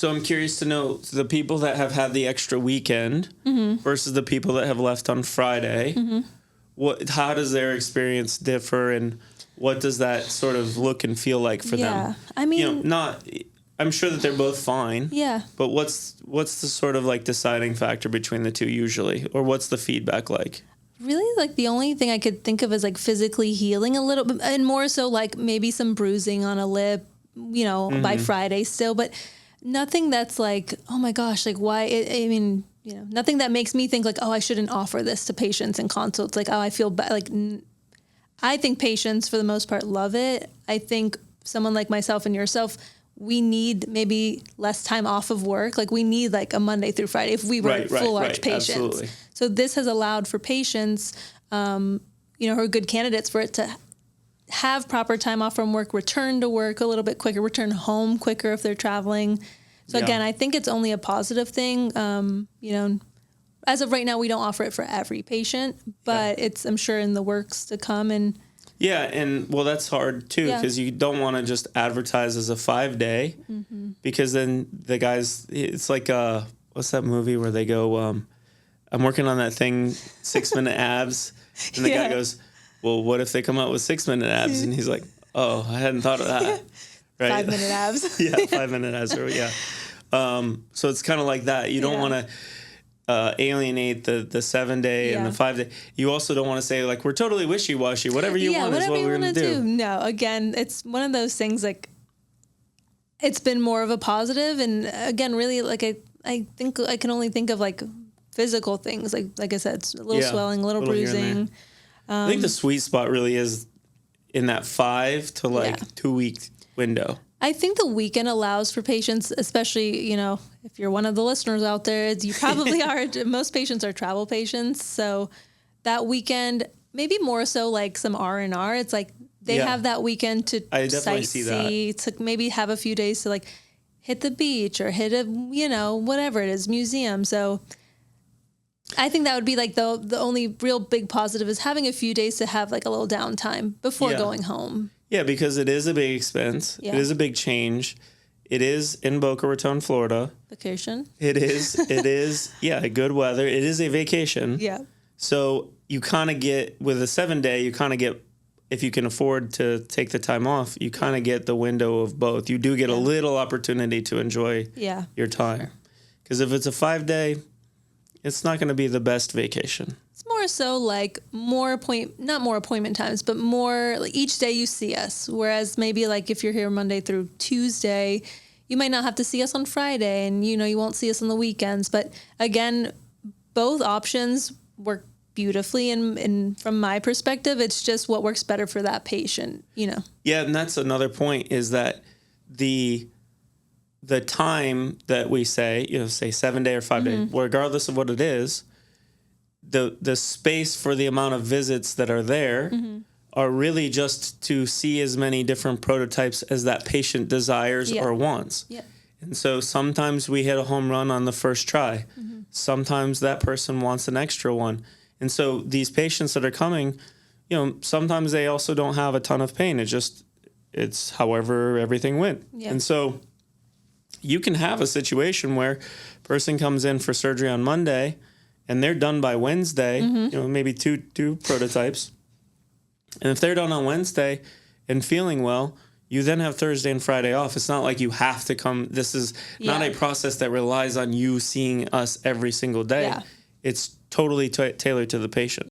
So I'm curious to know the people that have had the extra weekend versus the people that have left on Friday. How does their experience differ, and what does that sort of look and feel like for them? I mean, I'm sure that they're both fine. Yeah. But what's the sort of like deciding factor between the two usually, or what's the feedback like? Really, like the only thing I could think of is like physically healing a little bit, and more so like maybe some bruising on a lip, by Friday still, but nothing that's like, oh my gosh, like why? Nothing that makes me think like, oh, I shouldn't offer this to patients in consults. Like, oh, I feel bad. Like, I think patients for the most part love it. I think someone like myself and yourself, we need maybe less time off of work. Like we need like a Monday through Friday if we were full arch patients. Absolutely. So this has allowed for patients, who are good candidates for it to have proper time off from work, return to work a little bit quicker, return home quicker if they're traveling. So again, I think it's only a positive thing. As of right now, we don't offer it for every patient, but it's, I'm sure, in the works to come. And that's hard too, because you don't want to just advertise as a 5-day, because then the guys, it's like, what's that movie where they go, I'm working on that thing, 6-minute abs, and the guy goes, well, what if they come out with 6-minute abs? And he's like, oh, I hadn't thought of that. Right? 5-minute abs. 5-minute abs. So it's kind of like that. You don't want to alienate the 7-day and the 5-day. You also don't want to say like, we're totally wishy-washy. Whatever you want is what we're going to do. No, again, it's one of those things like it's been more of a positive. And again, really, like I think I can only think of like physical things. Like I said, it's a little swelling, a little bruising. I think the sweet spot really is in that 5 to 2 week window. I think the weekend allows for patients, especially, if you're one of the listeners out there, you probably are. Most patients are travel patients. So that weekend, maybe more so like some R&R. It's like they have that weekend to sightsee, to maybe have a few days to like hit the beach or hit whatever it is, museum. So I think that would be like the only real big positive is having a few days to have like a little downtime before going home. Yeah, because it is a big expense. Yeah. It is a big change. It is in Boca Raton, Florida. Vacation. It is, good weather. It is a vacation. Yeah. So you kind of get, with a 7-day, you kind of get, if you can afford to take the time off, you kind of get the window of both. You do get a little opportunity to enjoy your time. Because if it's a 5-day, it's not going to be the best vacation. It's more so like not more appointment times, but more like each day you see us. Whereas maybe like if you're here Monday through Tuesday, you might not have to see us on Friday, and you won't see us on the weekends. But again, both options work beautifully, and from my perspective, it's just what works better for that patient. Yeah, and that's another point, is that the time that we say 7-day or 5-day, regardless of what it is, the space for the amount of visits that are there are really just to see as many different prototypes as that patient desires or wants. Yeah. And so sometimes we hit a home run on the first try. Sometimes that person wants an extra one. And so these patients that are coming, sometimes they also don't have a ton of pain. It's however everything went. Yeah. And so you can have a situation where a person comes in for surgery on Monday and they're done by Wednesday, maybe two prototypes. And if they're done on Wednesday and feeling well, you then have Thursday and Friday off. It's not like you have to come. This is not a process that relies on you seeing us every single day. Yeah. It's totally tailored to the patient.